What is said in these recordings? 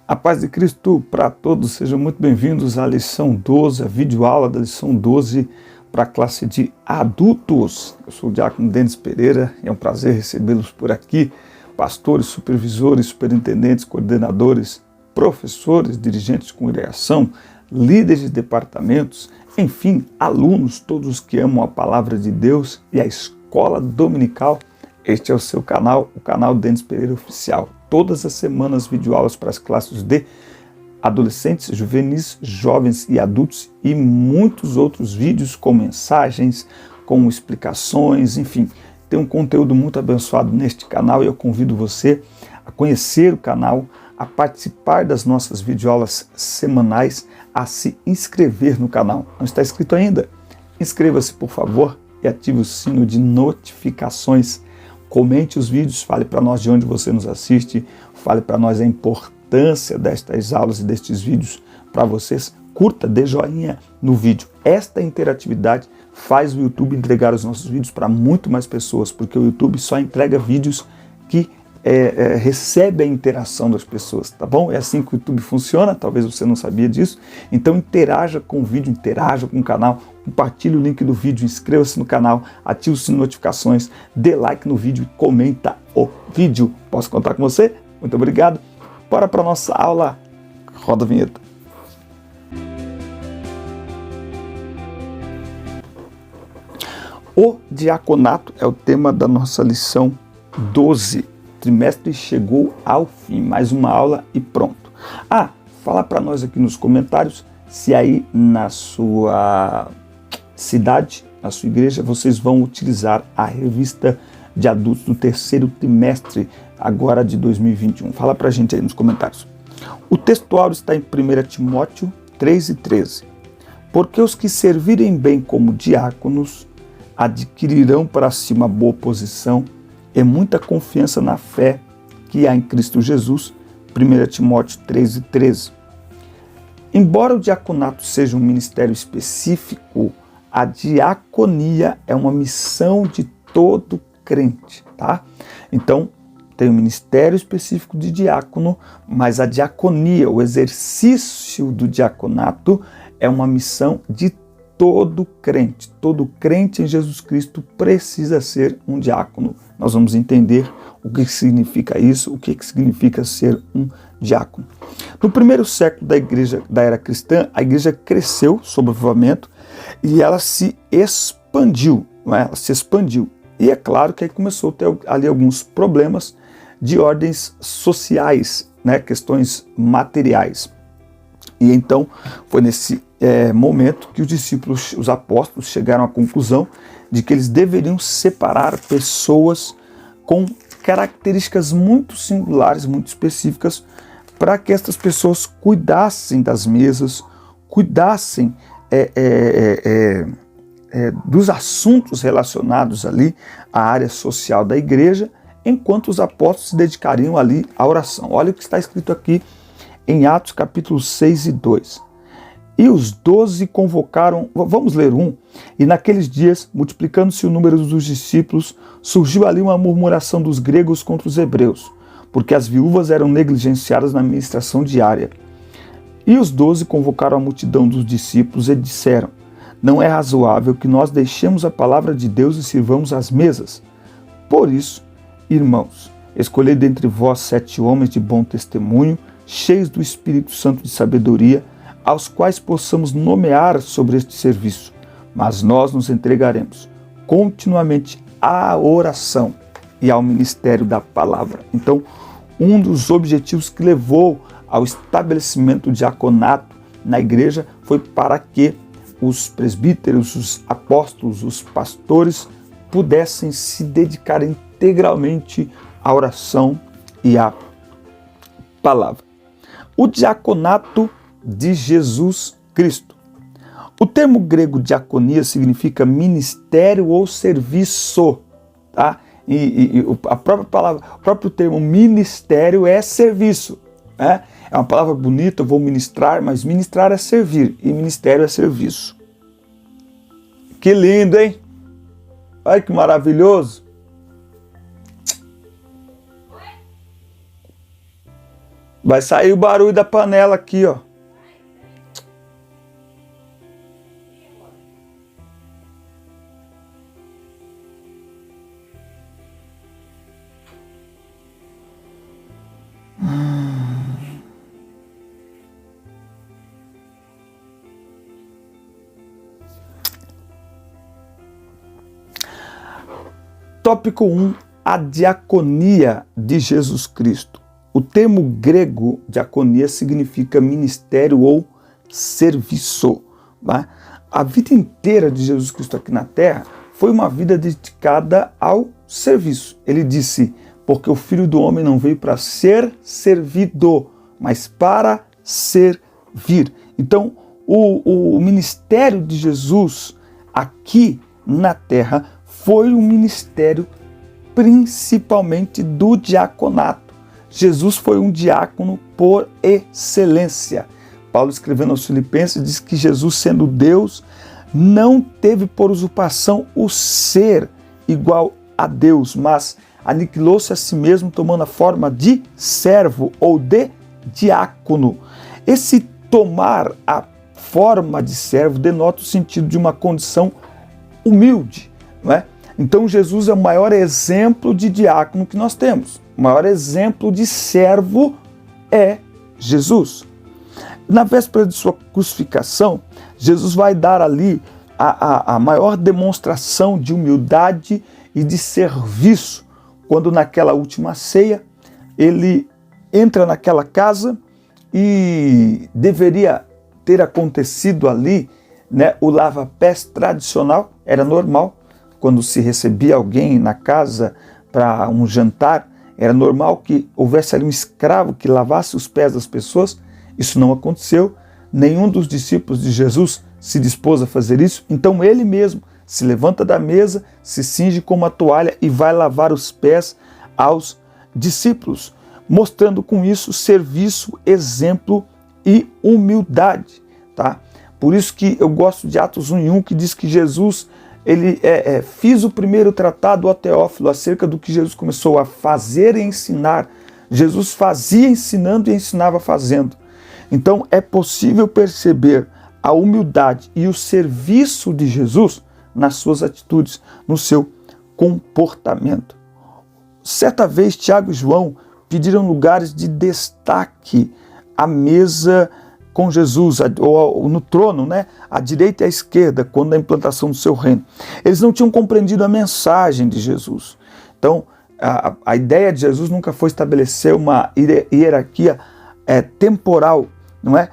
A paz de Cristo para todos, sejam muito bem-vindos à lição 12, a videoaula da lição 12 para a classe de adultos. Eu sou o Diácono Denis Pereira e é um prazer recebê-los por aqui, pastores, supervisores, superintendentes, coordenadores, professores, dirigentes de congregação, líderes de departamentos, enfim, alunos, todos que amam a palavra de Deus e a escola dominical. Este é o seu canal, o canal Denis Pereira Oficial. Todas as semanas, videoaulas para as classes de adolescentes, juvenis, jovens e adultos e muitos outros vídeos com mensagens, com explicações, enfim. Tem um conteúdo muito abençoado neste canal e eu convido você a conhecer o canal, a participar das nossas videoaulas semanais, a se inscrever no canal. Não está inscrito ainda? Inscreva-se, por favor, e ative o sino de notificações. Comente os vídeos, fale para nós de onde você nos assiste, fale para nós a importância destas aulas e destes vídeos para vocês. Curta, dê joinha no vídeo. Esta interatividade faz o YouTube entregar os nossos vídeos para muito mais pessoas, porque o YouTube só entrega vídeos que recebem a interação das pessoas, tá bom? É assim que o YouTube funciona, talvez você não sabia disso. Então interaja com o vídeo, interaja com o canal, compartilhe o link do vídeo, inscreva-se no canal, ative o sininho de notificações, dê like no vídeo e comenta o vídeo. Posso contar com você? Muito obrigado. Bora para a nossa aula. Roda a vinheta. O diaconato é o tema da nossa lição 12. O trimestre chegou ao fim. Mais uma aula e pronto. Fala para nós aqui nos comentários se aí na sua cidade, na sua igreja, vocês vão utilizar a revista de adultos do terceiro trimestre agora de 2021. Fala para a gente aí nos comentários. O textual está em 1 Timóteo 3:13. Porque os que servirem bem como diáconos adquirirão para si uma boa posição e muita confiança na fé que há em Cristo Jesus. 1 Timóteo 3:13. Embora o diaconato seja um ministério específico, a diaconia é uma missão de todo crente, tá? Então, tem um ministério específico de diácono, mas a diaconia, o exercício do diaconato, é uma missão de todo crente. Todo crente em Jesus Cristo precisa ser um diácono. Nós vamos entender o que significa isso, o que significa ser um diácono. No primeiro século da igreja, da era cristã, a igreja cresceu sob o avivamento e ela se expandiu, não é? Ela se expandiu. E é claro que aí começou a ter ali alguns problemas de ordens sociais, né? Questões materiais. E então foi nesse momento que os discípulos, os apóstolos, chegaram à conclusão de que eles deveriam separar pessoas com características muito singulares, muito específicas, para que estas pessoas cuidassem das mesas, cuidassem dos assuntos relacionados ali à área social da igreja, enquanto os apóstolos se dedicariam ali à oração. Olha o que está escrito aqui em Atos capítulo 6 e 2. E os 12 convocaram, vamos ler e naqueles dias, multiplicando-se o número dos discípulos, surgiu ali uma murmuração dos gregos contra os hebreus, porque as viúvas eram negligenciadas na ministração diária. E os 12 convocaram a multidão dos discípulos e disseram: não é razoável que nós deixemos a palavra de Deus e sirvamos às mesas. Por isso, irmãos, escolhei dentre vós 7 homens de bom testemunho, cheios do Espírito Santo de sabedoria, aos quais possamos nomear sobre este serviço, mas nós nos entregaremos continuamente à oração e ao ministério da palavra. Então, um dos objetivos que levou ao estabelecimento do diaconato na igreja foi para que os presbíteros, os apóstolos, os pastores pudessem se dedicar integralmente à oração e à palavra. O diaconato de Jesus Cristo. O termo grego diaconia significa ministério ou serviço, tá? A própria palavra, o próprio termo ministério é serviço, né? É uma palavra bonita, eu vou ministrar, mas ministrar é servir e ministério é serviço. Que lindo, hein? Olha que maravilhoso. Vai sair o barulho da panela aqui, ó. Tópico 1. A diaconia de Jesus Cristo. O termo grego diaconia significa ministério ou serviço. Tá? A vida inteira de Jesus Cristo aqui na terra foi uma vida dedicada ao serviço. Ele disse, porque o Filho do Homem não veio para ser servido, mas para servir. Então, o ministério de Jesus aqui na terra foi um ministério principalmente do diaconato. Jesus foi um diácono por excelência. Paulo, escrevendo aos Filipenses, diz que Jesus, sendo Deus, não teve por usurpação o ser igual a Deus, mas aniquilou-se a si mesmo, tomando a forma de servo ou de diácono. Esse tomar a forma de servo denota o sentido de uma condição humilde, não é? Então Jesus é o maior exemplo de diácono que nós temos. O maior exemplo de servo é Jesus. Na véspera de sua crucificação, Jesus vai dar ali a maior demonstração de humildade e de serviço, quando naquela última ceia, ele entra naquela casa e deveria ter acontecido ali, né, o lava-pés tradicional, era normal. Quando se recebia alguém na casa para um jantar, era normal que houvesse ali um escravo que lavasse os pés das pessoas. Isso não aconteceu. Nenhum dos discípulos de Jesus se dispôs a fazer isso. Então ele mesmo se levanta da mesa, se cinge com uma toalha e vai lavar os pés aos discípulos, mostrando com isso serviço, exemplo e humildade. Tá? Por isso que eu gosto de Atos 1:1, que diz que Jesus... fiz o primeiro tratado ao Teófilo acerca do que Jesus começou a fazer e ensinar. Jesus fazia ensinando e ensinava fazendo. Então é possível perceber a humildade e o serviço de Jesus nas suas atitudes, no seu comportamento. Certa vez, Tiago e João pediram lugares de destaque à mesa com Jesus, ou no trono, né? À direita e à esquerda, quando da implantação do seu reino. Eles não tinham compreendido a mensagem de Jesus. Então, a ideia de Jesus nunca foi estabelecer uma hierarquia temporal, não é?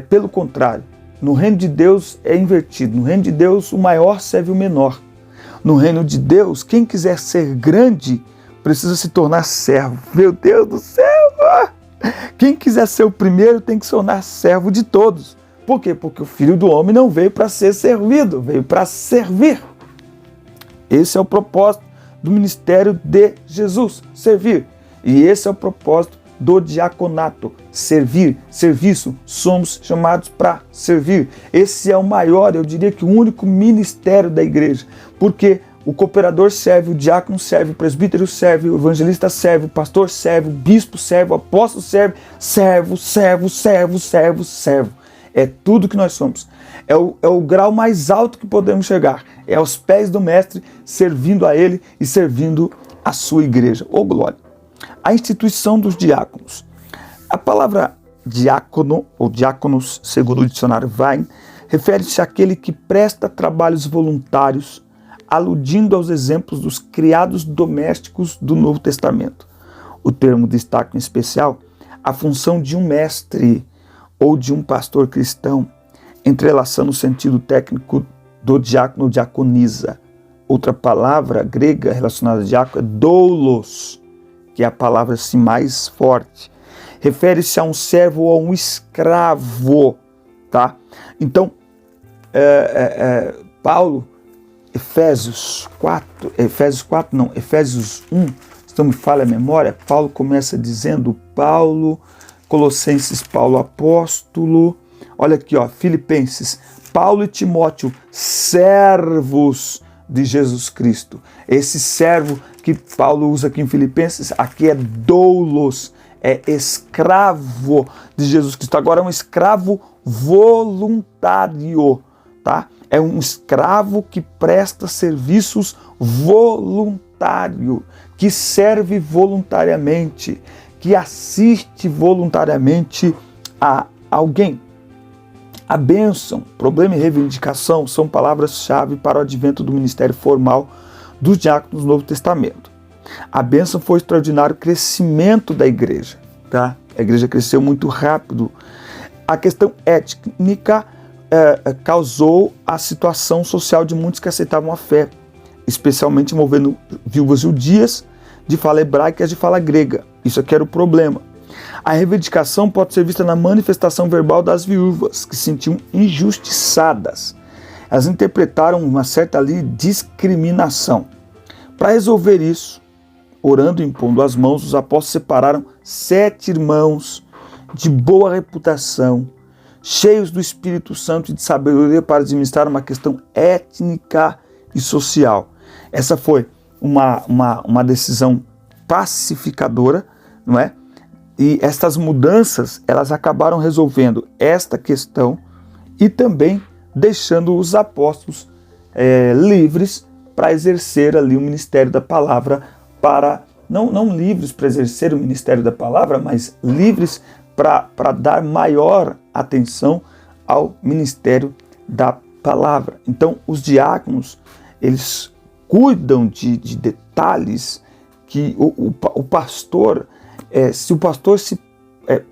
Pelo contrário, no reino de Deus é invertido. No reino de Deus, o maior serve o menor. No reino de Deus, quem quiser ser grande precisa se tornar servo. Meu Deus do céu! Quem quiser ser o primeiro tem que se tornar servo de todos. Por quê? Porque o Filho do Homem não veio para ser servido, veio para servir. Esse é o propósito do ministério de Jesus, servir. E esse é o propósito do diaconato, servir, serviço. Somos chamados para servir. Esse é o maior, eu diria que o único ministério da igreja. Porque o cooperador serve, o diácono serve, o presbítero serve, o evangelista serve, o pastor serve, o bispo serve, o apóstolo serve, servo, servo, servo, servo, servo. É tudo que nós somos. É o grau mais alto que podemos chegar. É aos pés do mestre, servindo a ele e servindo a sua igreja. Ô glória! A instituição dos diáconos. A palavra diácono, ou diáconos, segundo o dicionário Vine, refere-se àquele que presta trabalhos voluntários, aludindo aos exemplos dos criados domésticos do Novo Testamento. O termo destaca em especial a função de um mestre ou de um pastor cristão, entrelaçando o sentido técnico do diácono ou diaconisa. Outra palavra grega relacionada a diácono é doulos, que é a palavra assim mais forte. Refere-se a um servo ou a um escravo, tá? Então, Paulo, Efésios 1, se não me falha a memória, Paulo começa dizendo, Colossenses, Paulo apóstolo, olha aqui, ó, Filipenses, Paulo e Timóteo, servos de Jesus Cristo. Esse servo que Paulo usa aqui em Filipenses, aqui é doulos, é escravo de Jesus Cristo. Agora é um escravo voluntário, tá? É um escravo que presta serviços voluntário, que serve voluntariamente, que assiste voluntariamente a alguém. A bênção, problema e reivindicação são palavras-chave para o advento do ministério formal dos diáconos no Novo Testamento. A bênção foi o extraordinário crescimento da igreja, tá? A igreja cresceu muito rápido. A questão étnica causou a situação social de muitos que aceitavam a fé, especialmente envolvendo viúvas judias de fala hebraica e de fala grega. Isso aqui era o problema. A reivindicação pode ser vista na manifestação verbal das viúvas, que se sentiam injustiçadas. Elas interpretaram uma certa ali discriminação. Para resolver isso, orando e impondo as mãos, os apóstolos separaram 7 irmãos de boa reputação, cheios do Espírito Santo e de sabedoria para administrar uma questão étnica e social. Essa foi uma decisão pacificadora, não é? E estas mudanças, elas acabaram resolvendo esta questão e também deixando os apóstolos livres para exercer ali o ministério da palavra, não livres para exercer o ministério da palavra, mas livres para dar maior atenção ao ministério da palavra. Então, os diáconos, eles cuidam de detalhes que o pastor, se o pastor se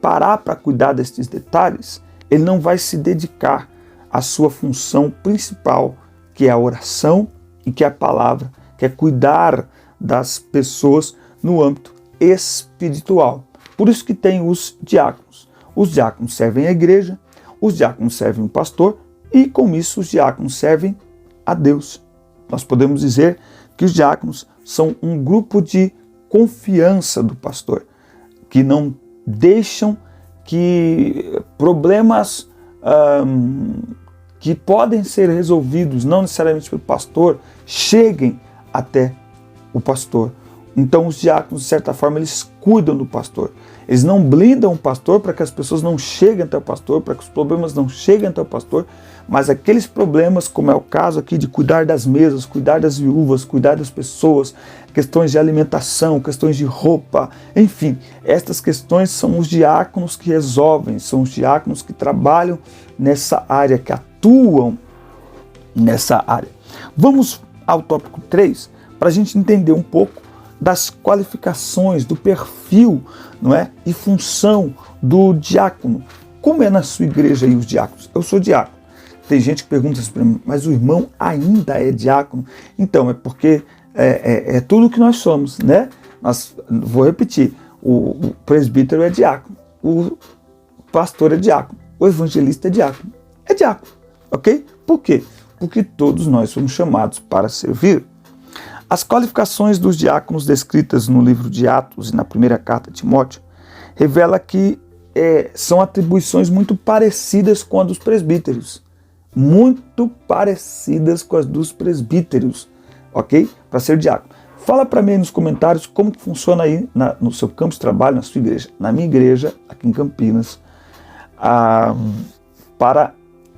parar para cuidar desses detalhes, ele não vai se dedicar à sua função principal, que é a oração e que é a palavra, que é cuidar das pessoas no âmbito espiritual. Por isso que tem os diáconos. Os diáconos servem a igreja, os diáconos servem o pastor e com isso os diáconos servem a Deus. Nós podemos dizer que os diáconos são um grupo de confiança do pastor, que não deixam que problemas que podem ser resolvidos, não necessariamente pelo pastor, cheguem até o pastor. Então os diáconos, de certa forma, eles cuidam do pastor. Eles não blindam o pastor para que as pessoas não cheguem até o pastor, para que os problemas não cheguem até o pastor, mas aqueles problemas, como é o caso aqui de cuidar das mesas, cuidar das viúvas, cuidar das pessoas, questões de alimentação, questões de roupa, enfim, estas questões são os diáconos que resolvem, são os diáconos que trabalham nessa área, que atuam nessa área. Vamos ao tópico 3, para a gente entender um pouco das qualificações, do perfil, não é? E função do diácono. Como é na sua igreja aí os diáconos? Eu sou diácono. Tem gente que pergunta assim para mim, mas o irmão ainda é diácono? Então, é porque é tudo que nós somos, né? Vou repetir, o presbítero é diácono, o pastor é diácono, o evangelista é diácono. É diácono, ok? Por quê? Porque todos nós somos chamados para servir. As qualificações dos diáconos descritas no livro de Atos e na primeira carta a Timóteo revela que são atribuições muito parecidas com a dos presbíteros. Muito parecidas com as dos presbíteros, ok? Para ser diácono. Fala para mim aí nos comentários como que funciona aí no seu campo de trabalho, na sua igreja. Na minha igreja, aqui em Campinas, para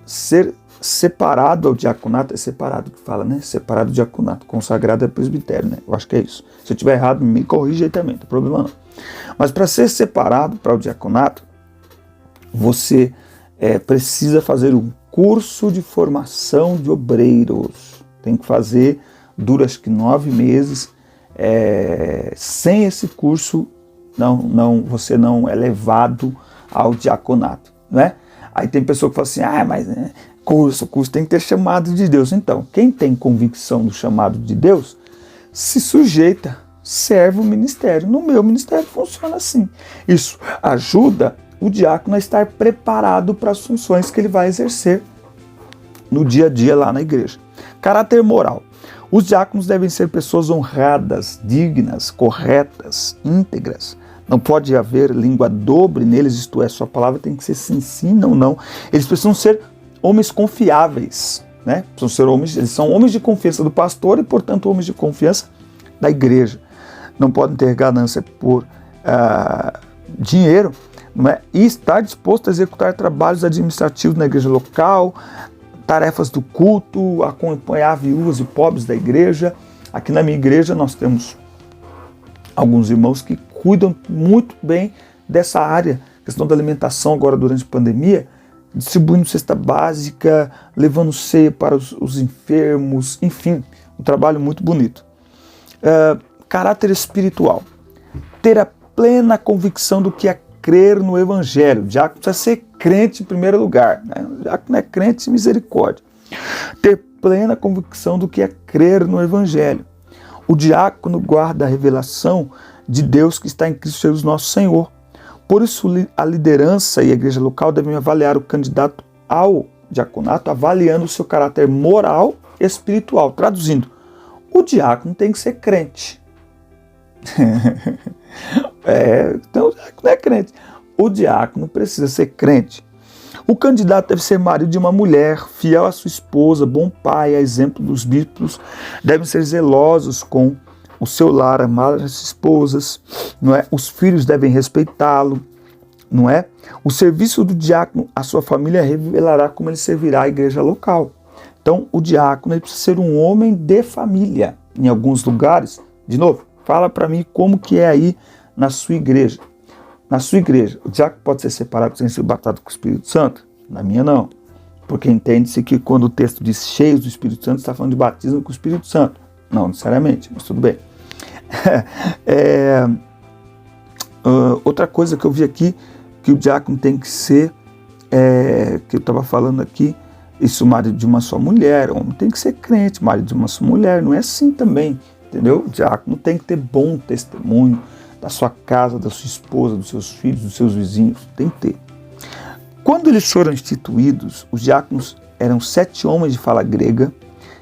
ser separado ao diaconato, é separado que fala, né? Separado do diaconato, consagrado é presbitério, né? Eu acho que é isso. Se eu estiver errado, me corrija aí também, não tem problema não. Mas para ser separado para o diaconato, você precisa fazer um curso de formação de obreiros. Tem que fazer, dura acho que 9 meses. Sem esse curso, você não é levado ao diaconato, né? Aí tem pessoa que fala assim, mas curso tem que ter chamado de Deus. Então, quem tem convicção do chamado de Deus, se sujeita, serve o ministério. No meu ministério funciona assim. Isso ajuda o diácono a estar preparado para as funções que ele vai exercer no dia a dia lá na igreja. Caráter moral. Os diáconos devem ser pessoas honradas, dignas, corretas, íntegras. Não pode haver língua dobre neles, isto é, sua palavra tem que ser sim, não. Eles precisam ser homens confiáveis, né? Eles são homens de confiança do pastor e, portanto, homens de confiança da igreja. Não podem ter ganância por dinheiro, não é? E estar disposto a executar trabalhos administrativos na igreja local, tarefas do culto, acompanhar viúvas e pobres da igreja. Aqui na minha igreja nós temos alguns irmãos que cuidam muito bem dessa área, questão da alimentação agora durante a pandemia, distribuindo cesta básica, levando ceia para os enfermos, enfim, um trabalho muito bonito. Caráter espiritual. Ter a plena convicção do que é crer no Evangelho. O diácono precisa ser crente em primeiro lugar, né? O diácono é crente em misericórdia. Ter plena convicção do que é crer no Evangelho. O diácono guarda a revelação de Deus que está em Cristo Jesus nosso Senhor. Por isso, a liderança e a igreja local devem avaliar o candidato ao diaconato, avaliando o seu caráter moral e espiritual. Traduzindo, o diácono tem que ser crente. Então o diácono é crente. O diácono precisa ser crente. O candidato deve ser marido de uma mulher, fiel à sua esposa, bom pai, a exemplo dos bispos, devem ser zelosos com o seu lar, amar as esposas, não é? Os filhos devem respeitá-lo, não é? O serviço do diácono à sua família revelará como ele servirá à igreja local. Então, o diácono precisa ser um homem de família. Em alguns lugares, de novo, fala para mim como que é aí na sua igreja. Na sua igreja, o diácono pode ser separado sem ser batizado com o Espírito Santo? Na minha não. Porque entende-se que quando o texto diz cheios do Espírito Santo, está falando de batismo com o Espírito Santo. Não necessariamente, mas tudo bem. Outra coisa que eu vi aqui, que o diácono tem que ser, que eu estava falando aqui, isso marido de uma só mulher, o homem tem que ser crente, marido de uma só mulher, não é assim também, entendeu? O diácono tem que ter bom testemunho da sua casa, da sua esposa, dos seus filhos, dos seus vizinhos, tem que ter. Quando eles foram instituídos, os diáconos eram 7 homens de fala grega,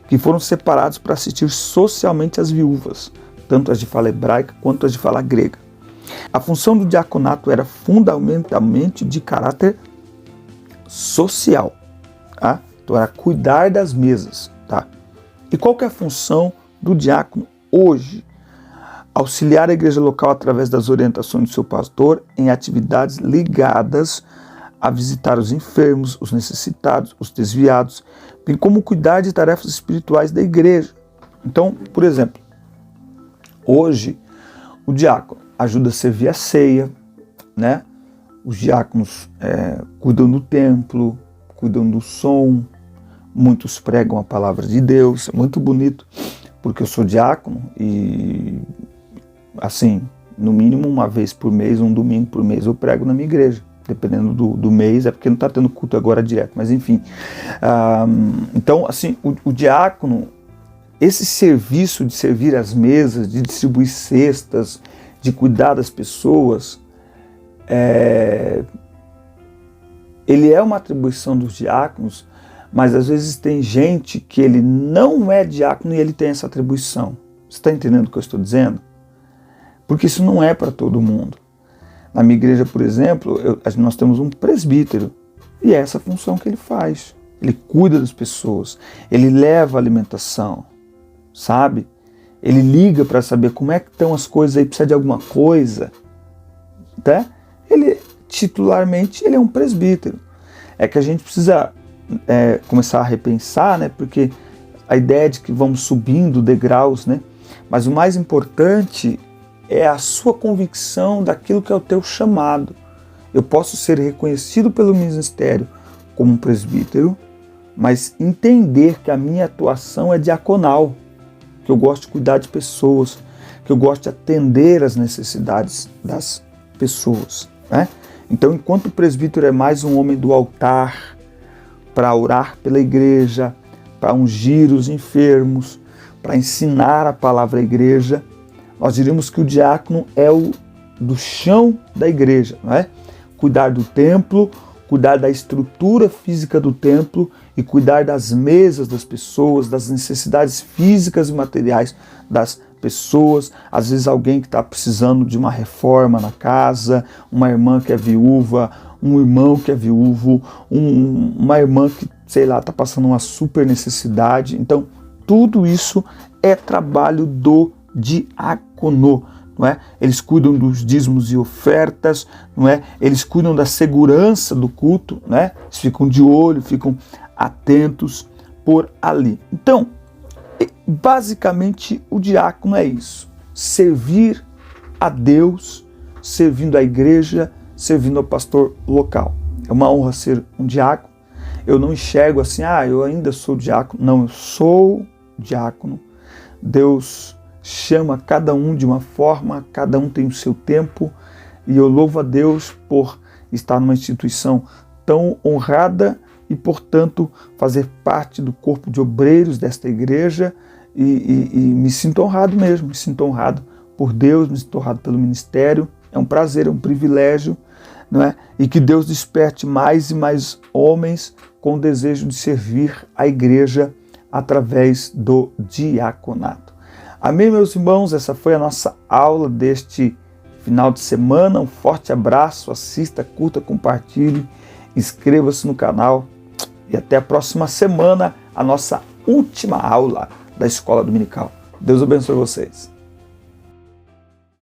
que foram separados para assistir socialmente às viúvas, tanto as de fala hebraica quanto as de fala grega. A função do diaconato era fundamentalmente de caráter social, tá? Então era cuidar das mesas, tá? E qual que é a função do diácono hoje? Auxiliar a igreja local através das orientações do seu pastor em atividades ligadas a visitar os enfermos, os necessitados, os desviados, bem como cuidar de tarefas espirituais da igreja. Então, por exemplo, hoje o diácono ajuda a servir a ceia, né? Os diáconos cuidam do templo, cuidam do som, muitos pregam a palavra de Deus, é muito bonito, porque eu sou diácono e, assim, no mínimo uma vez por mês, um domingo por mês eu prego na minha igreja. Dependendo do mês, é porque não está tendo culto agora direto, mas enfim. Então, assim, o diácono, esse serviço de servir as mesas, de distribuir cestas, de cuidar das pessoas, ele é uma atribuição dos diáconos, mas às vezes tem gente que ele não é diácono e ele tem essa atribuição. Você está entendendo o que eu estou dizendo? Porque isso não é para todo mundo. Na minha igreja, por exemplo, nós temos um presbítero e é essa função que ele faz. Ele cuida das pessoas, ele leva a alimentação, sabe? Ele liga para saber como é que estão as coisas aí, precisa de alguma coisa, tá? Ele, titularmente, ele é um presbítero. É que a gente precisa começar a repensar, né? Porque a ideia de que vamos subindo degraus, né? Mas o mais importante é a sua convicção daquilo que é o teu chamado. Eu posso ser reconhecido pelo ministério como um presbítero, mas entender que a minha atuação é diaconal, que eu gosto de cuidar de pessoas, que eu gosto de atender às necessidades das pessoas, né? Então, enquanto o presbítero é mais um homem do altar, para orar pela igreja, para ungir os enfermos, para ensinar a palavra à igreja, nós diríamos que o diácono é o do chão da igreja, não é? Cuidar do templo, cuidar da estrutura física do templo e cuidar das mesas das pessoas, das necessidades físicas e materiais das pessoas. Às vezes alguém que está precisando de uma reforma na casa, uma irmã que é viúva, um irmão que é viúvo, uma irmã que, sei lá, está passando uma super necessidade. Então, tudo isso é trabalho do diácono, não é? Eles cuidam dos dízimos e ofertas, não é? Eles cuidam da segurança do culto, não é? Eles ficam de olho, ficam atentos por ali. Então, basicamente o diácono é isso: servir a Deus, servindo a igreja, servindo ao pastor local. É uma honra ser um diácono. Eu não enxergo assim, eu ainda sou diácono. Não, eu sou diácono. Deus chama cada um de uma forma, cada um tem o seu tempo, e eu louvo a Deus por estar numa instituição tão honrada e, portanto, fazer parte do corpo de obreiros desta igreja, e me sinto honrado mesmo, me sinto honrado por Deus, me sinto honrado pelo ministério. É um prazer, é um privilégio, não é? E que Deus desperte mais e mais homens com o desejo de servir a igreja através do diaconato. Amém, meus irmãos? Essa foi a nossa aula deste final de semana. Um forte abraço, assista, curta, compartilhe, inscreva-se no canal e até a próxima semana, a nossa última aula da Escola Dominical. Deus abençoe vocês.